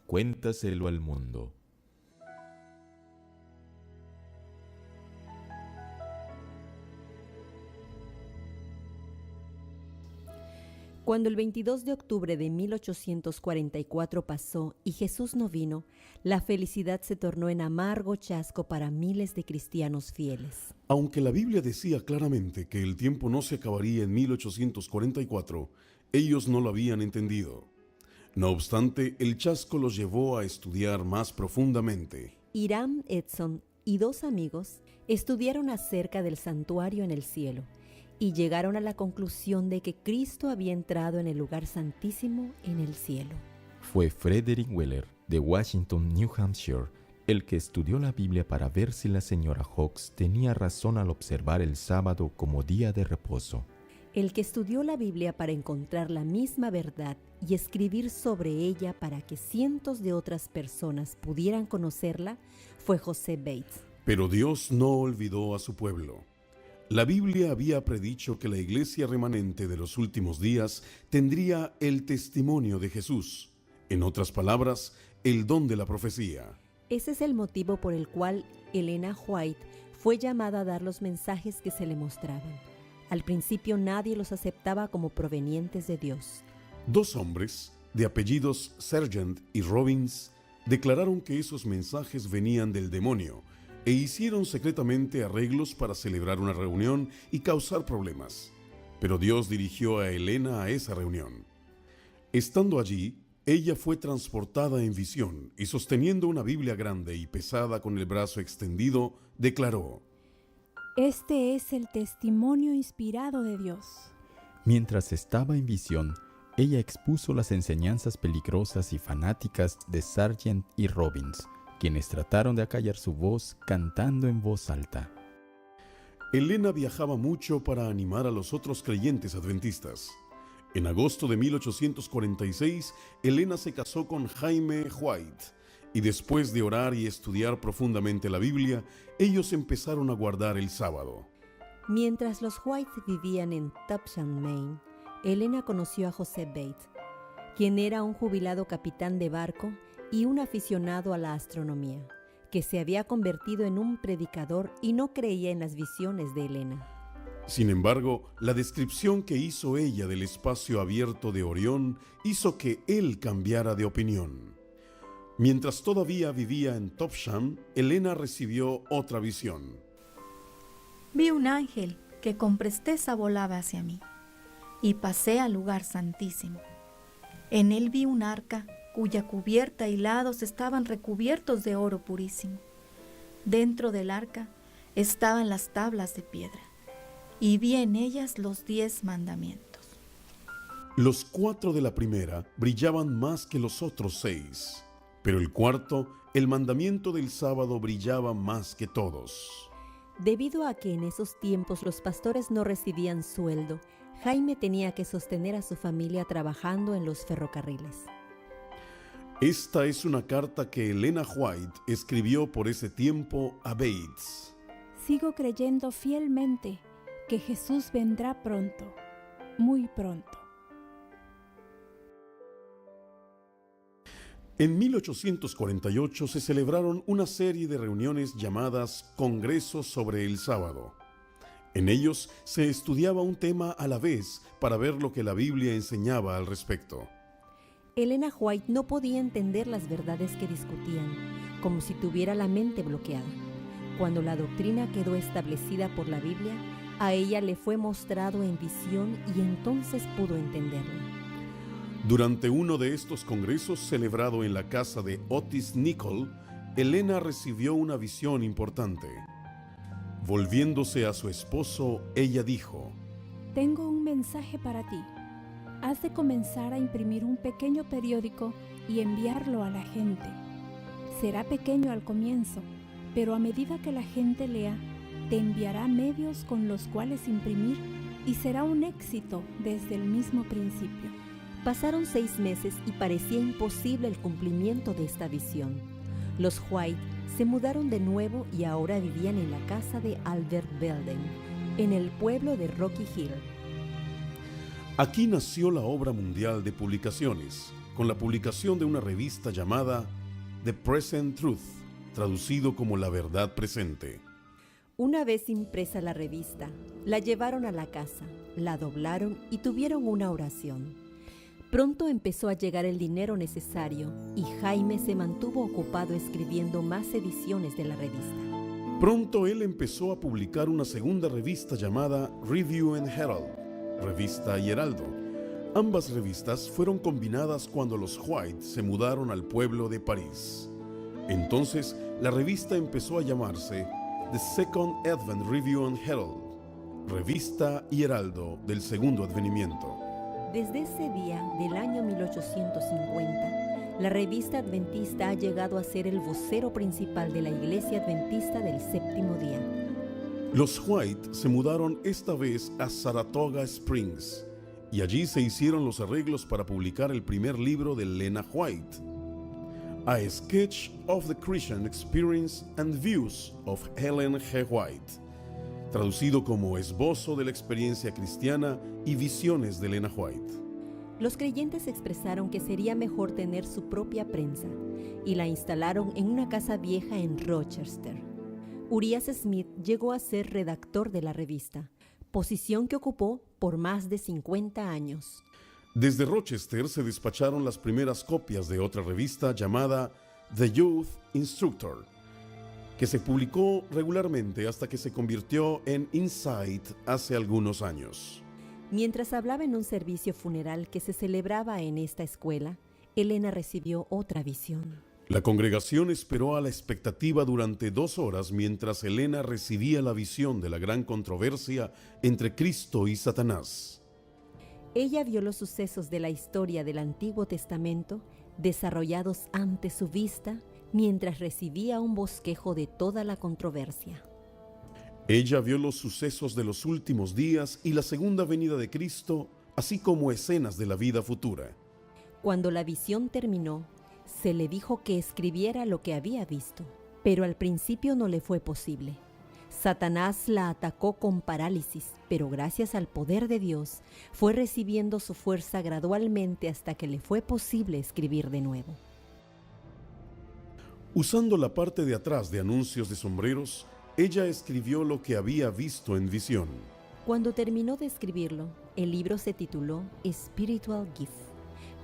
Cuéntaselo al mundo. Cuando el 22 de octubre de 1844 pasó y Jesús no vino, la felicidad se tornó en amargo chasco para miles de cristianos fieles. Aunque la Biblia decía claramente que el tiempo no se acabaría en 1844, ellos no lo habían entendido. No obstante, el chasco los llevó a estudiar más profundamente. Hiram Edson y dos amigos estudiaron acerca del santuario en el cielo y llegaron a la conclusión de que Cristo había entrado en el lugar santísimo en el cielo. Fue Frederick Weller, de Washington, New Hampshire, el que estudió la Biblia para ver si la señora Hawkes tenía razón al observar el sábado como día de reposo. El que estudió la Biblia para encontrar la misma verdad y escribir sobre ella para que cientos de otras personas pudieran conocerla fue José Bates. Pero Dios no olvidó a su pueblo. La Biblia había predicho que la iglesia remanente de los últimos días tendría el testimonio de Jesús. En otras palabras, el don de la profecía. Ese es el motivo por el cual Elena White fue llamada a dar los mensajes que se le mostraban. Al principio nadie los aceptaba como provenientes de Dios. Dos hombres, de apellidos Sargent y Robbins, declararon que esos mensajes venían del demonio e hicieron secretamente arreglos para celebrar una reunión y causar problemas. Pero Dios dirigió a Elena a esa reunión. Estando allí, ella fue transportada en visión y sosteniendo una Biblia grande y pesada con el brazo extendido, declaró: Este es el testimonio inspirado de Dios. Mientras estaba en visión, ella expuso las enseñanzas peligrosas y fanáticas de Sargent y Robbins, quienes trataron de acallar su voz cantando en voz alta. Elena viajaba mucho para animar a los otros creyentes adventistas. En agosto de 1846, Elena se casó con Jaime White, y después de orar y estudiar profundamente la Biblia, ellos empezaron a guardar el sábado. Mientras los White vivían en Topsham, Maine, Elena conoció a José Bates, quien era un jubilado capitán de barco y un aficionado a la astronomía, que se había convertido en un predicador y no creía en las visiones de Elena. Sin embargo, la descripción que hizo ella del espacio abierto de Orión hizo que él cambiara de opinión. Mientras todavía vivía en Topsham, Elena recibió otra visión. Vi un ángel que con presteza volaba hacia mí, y pasé al lugar santísimo. En él vi un arca cuya cubierta y lados estaban recubiertos de oro purísimo. Dentro del arca estaban las tablas de piedra, y vi en ellas los 10 mandamientos. Los 4 de la primera brillaban más que los otros 6, pero el cuarto, el mandamiento del sábado, brillaba más que todos. Debido a que en esos tiempos los pastores no recibían sueldo, Jaime tenía que sostener a su familia trabajando en los ferrocarriles. Esta es una carta que Elena White escribió por ese tiempo a Bates. Sigo creyendo fielmente que Jesús vendrá pronto, muy pronto. En 1848 se celebraron una serie de reuniones llamadas Congresos sobre el Sábado. En ellos se estudiaba un tema a la vez para ver lo que la Biblia enseñaba al respecto. Elena White no podía entender las verdades que discutían, como si tuviera la mente bloqueada. Cuando la doctrina quedó establecida por la Biblia, a ella le fue mostrado en visión y entonces pudo entenderla. Durante uno de estos congresos celebrado en la casa de Otis Nichol, Elena recibió una visión importante. Volviéndose a su esposo, ella dijo: Tengo un mensaje para ti. Has de comenzar a imprimir un pequeño periódico y enviarlo a la gente. Será pequeño al comienzo, pero a medida que la gente lea, te enviará medios con los cuales imprimir y será un éxito desde el mismo principio. Pasaron 6 meses y parecía imposible el cumplimiento de esta visión. Los White se mudaron de nuevo y ahora vivían en la casa de Albert Belden, en el pueblo de Rocky Hill. Aquí nació la obra mundial de publicaciones, con la publicación de una revista llamada The Present Truth, traducido como La Verdad Presente. Una vez impresa la revista, la llevaron a la casa, la doblaron y tuvieron una oración. Pronto empezó a llegar el dinero necesario y Jaime se mantuvo ocupado escribiendo más ediciones de la revista. Pronto él empezó a publicar una segunda revista llamada Review and Herald, Revista y Heraldo. Ambas revistas fueron combinadas cuando los White se mudaron al pueblo de París. Entonces, la revista empezó a llamarse The Second Advent Review and Herald, Revista y Heraldo del Segundo Advenimiento. Desde ese día del año 1850, la revista adventista ha llegado a ser el vocero principal de la Iglesia Adventista del Séptimo Día. Los White se mudaron esta vez a Saratoga Springs y allí se hicieron los arreglos para publicar el primer libro de Lena White, A Sketch of the Christian Experience and Views of Ellen G. White, traducido como Esbozo de la experiencia cristiana y visiones de Lena White. Los creyentes expresaron que sería mejor tener su propia prensa y la instalaron en una casa vieja en Rochester. Urias Smith llegó a ser redactor de la revista, posición que ocupó por más de 50 años. Desde Rochester se despacharon las primeras copias de otra revista llamada The Youth Instructor, que se publicó regularmente hasta que se convirtió en Insight hace algunos años. Mientras hablaba en un servicio funeral que se celebraba en esta escuela, Elena recibió otra visión. La congregación esperó a la expectativa durante 2 horas mientras Elena recibía la visión de la gran controversia entre Cristo y Satanás. Ella vio los sucesos de la historia del Antiguo Testamento desarrollados ante su vista mientras recibía un bosquejo de toda la controversia. Ella vio los sucesos de los últimos días y la segunda venida de Cristo, así como escenas de la vida futura. Cuando la visión terminó, se le dijo que escribiera lo que había visto, pero al principio no le fue posible. Satanás la atacó con parálisis, pero gracias al poder de Dios, fue recibiendo su fuerza gradualmente hasta que le fue posible escribir de nuevo. Usando la parte de atrás de anuncios de sombreros, ella escribió lo que había visto en visión. Cuando terminó de escribirlo, el libro se tituló Spiritual Gift,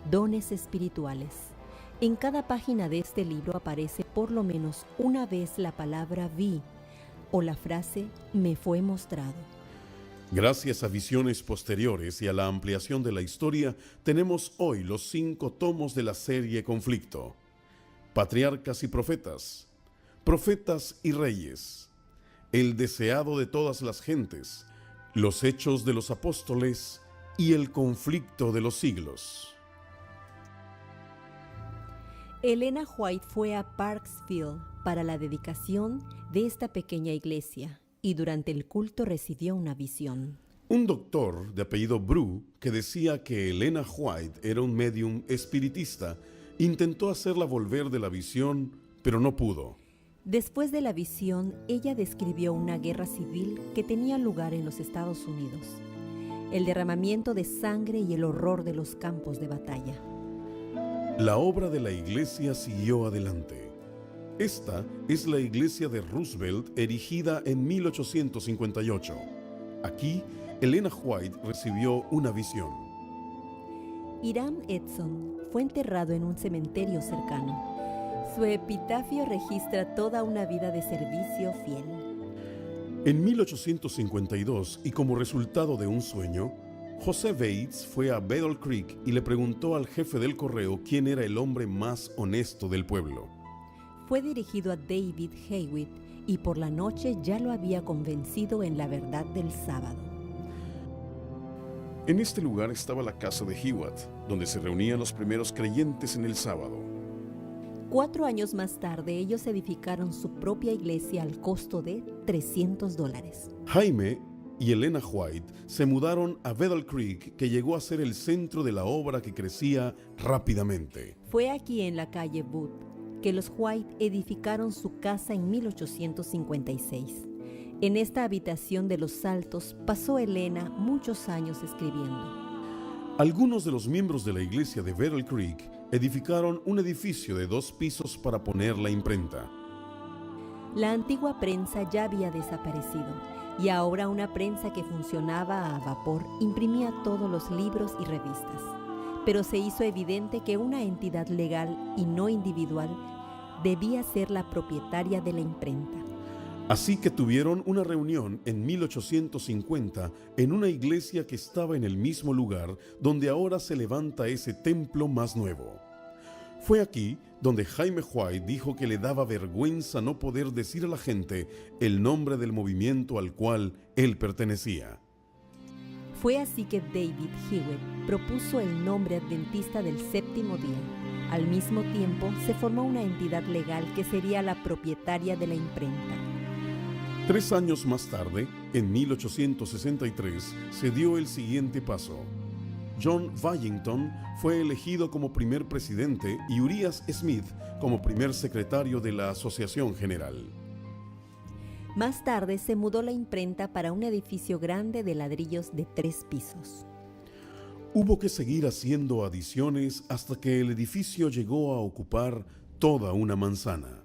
Dones Espirituales. En cada página de este libro aparece por lo menos una vez la palabra vi o la frase me fue mostrado. Gracias a visiones posteriores y a la ampliación de la historia, tenemos hoy los 5 tomos de la serie Conflicto: Patriarcas y Profetas, Profetas y Reyes, El deseado de todas las gentes, Los hechos de los apóstoles y El conflicto de los siglos. Elena White fue a Parksville para la dedicación de esta pequeña iglesia y durante el culto recibió una visión. Un doctor de apellido Brew, que decía que Elena White era un medium espiritista, intentó hacerla volver de la visión, pero no pudo. Después de la visión, ella describió una guerra civil que tenía lugar en los Estados Unidos, el derramamiento de sangre y el horror de los campos de batalla. La obra de la iglesia siguió adelante. Esta es la iglesia de Roosevelt, erigida en 1858. Aquí, Elena White recibió una visión. Hiram Edson fue enterrado en un cementerio cercano. Su epitafio registra toda una vida de servicio fiel. En 1852, y como resultado de un sueño, José Bates fue a Battle Creek y le preguntó al jefe del correo quién era el hombre más honesto del pueblo. Fue dirigido a David Hewitt y por la noche ya lo había convencido en la verdad del sábado. En este lugar estaba la casa de Hewitt, donde se reunían los primeros creyentes en el sábado. 4 años más tarde, ellos edificaron su propia iglesia al costo de $300. Jaime y Elena White se mudaron a Battle Creek, que llegó a ser el centro de la obra que crecía rápidamente. Fue aquí en la calle Booth que los White edificaron su casa en 1856. En esta habitación de los Altos pasó Elena muchos años escribiendo. Algunos de los miembros de la iglesia de Battle Creek edificaron un edificio de 2 pisos para poner la imprenta. La antigua prensa ya había desaparecido y ahora una prensa que funcionaba a vapor imprimía todos los libros y revistas. Pero se hizo evidente que una entidad legal y no individual debía ser la propietaria de la imprenta. Así que tuvieron una reunión en 1850 en una iglesia que estaba en el mismo lugar donde ahora se levanta ese templo más nuevo. Fue aquí donde Jaime White dijo que le daba vergüenza no poder decir a la gente el nombre del movimiento al cual él pertenecía. Fue así que David Hewitt propuso el nombre adventista del séptimo día. Al mismo tiempo, se formó una entidad legal que sería la propietaria de la imprenta. 3 años más tarde, en 1863, se dio el siguiente paso. John Washington fue elegido como primer presidente y Urias Smith como primer secretario de la Asociación General. Más tarde se mudó la imprenta para un edificio grande de ladrillos de 3 pisos. Hubo que seguir haciendo adiciones hasta que el edificio llegó a ocupar toda una manzana.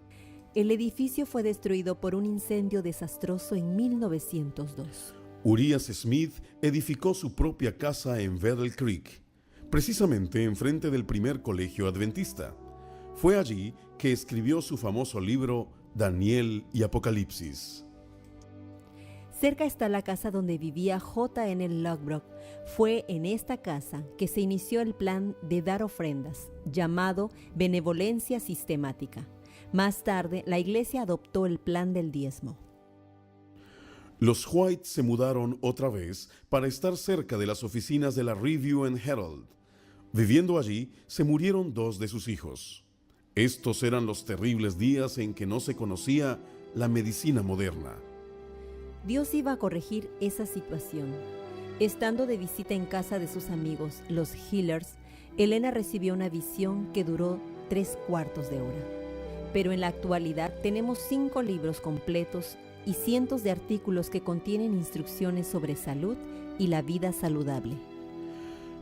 El edificio fue destruido por un incendio desastroso en 1902. Urias Smith edificó su propia casa en Battle Creek, precisamente enfrente del primer colegio adventista. Fue allí que escribió su famoso libro Daniel y Apocalipsis. Cerca está la casa donde vivía J.N. Lockbrook. Fue en esta casa que se inició el plan de dar ofrendas, llamado Benevolencia Sistemática. Más tarde, la iglesia adoptó el plan del diezmo. Los White se mudaron otra vez para estar cerca de las oficinas de la Review and Herald. Viviendo allí, se murieron 2 de sus hijos. Estos eran los terribles días en que no se conocía la medicina moderna. Dios iba a corregir esa situación. Estando de visita en casa de sus amigos, los Hillers, Elena recibió una visión que duró 3/4 de hora. Pero en la actualidad tenemos 5 libros completos y cientos de artículos que contienen instrucciones sobre salud y la vida saludable.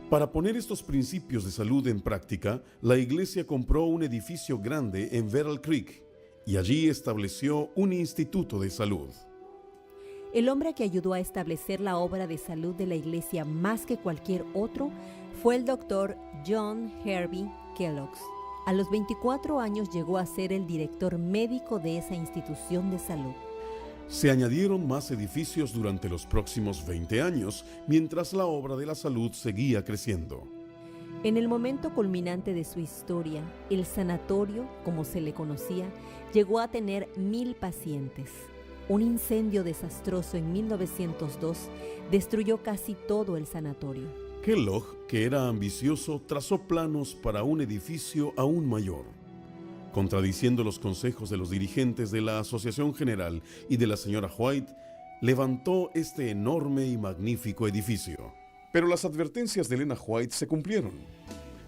Para poner estos principios de salud en práctica, la iglesia compró un edificio grande en Battle Creek y allí estableció un instituto de salud. El hombre que ayudó a establecer la obra de salud de la iglesia más que cualquier otro fue el doctor John Hervey Kellogg. A los 24 años llegó a ser el director médico de esa institución de salud. Se añadieron más edificios durante los próximos 20 años, mientras la obra de la salud seguía creciendo. En el momento culminante de su historia, el sanatorio, como se le conocía, llegó a tener 1000 pacientes. Un incendio desastroso en 1902 destruyó casi todo el sanatorio. Kellogg, que era ambicioso, trazó planos para un edificio aún mayor. Contradiciendo los consejos de los dirigentes de la Asociación General y de la señora White, levantó este enorme y magnífico edificio. Pero las advertencias de Elena White se cumplieron.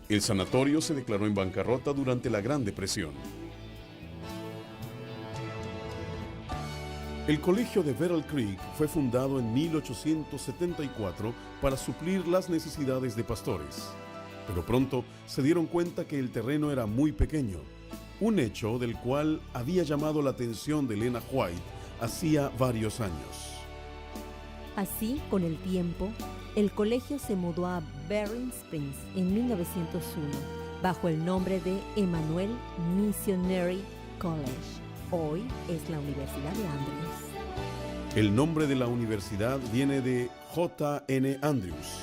El sanatorio se declaró en bancarrota durante la Gran Depresión. El colegio de Battle Creek fue fundado en 1874 para suplir las necesidades de pastores. Pero pronto se dieron cuenta que el terreno era muy pequeño, un hecho del cual había llamado la atención de Elena White hacía varios años. Así, con el tiempo, el colegio se mudó a Berrien Springs en 1901 bajo el nombre de Emmanuel Missionary College. Hoy es la Universidad de Andrews. El nombre de la universidad viene de J.N. Andrews.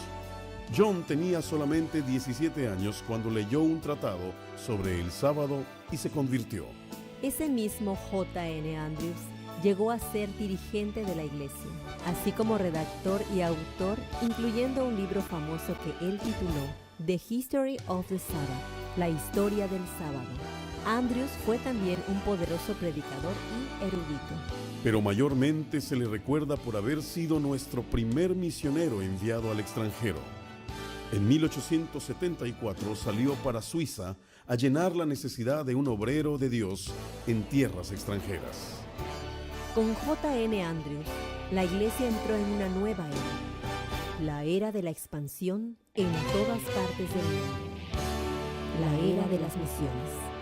John tenía solamente 17 años cuando leyó un tratado sobre el sábado y se convirtió. Ese mismo J.N. Andrews llegó a ser dirigente de la iglesia, así como redactor y autor, incluyendo un libro famoso que él tituló The History of the Sabbath, la historia del sábado. Andrews fue también un poderoso predicador y erudito. Pero mayormente se le recuerda por haber sido nuestro primer misionero enviado al extranjero. En 1874 salió para Suiza a llenar la necesidad de un obrero de Dios en tierras extranjeras. Con J.N. Andrews, la iglesia entró en una nueva era, la era de la expansión en todas partes del mundo. la era de las misiones.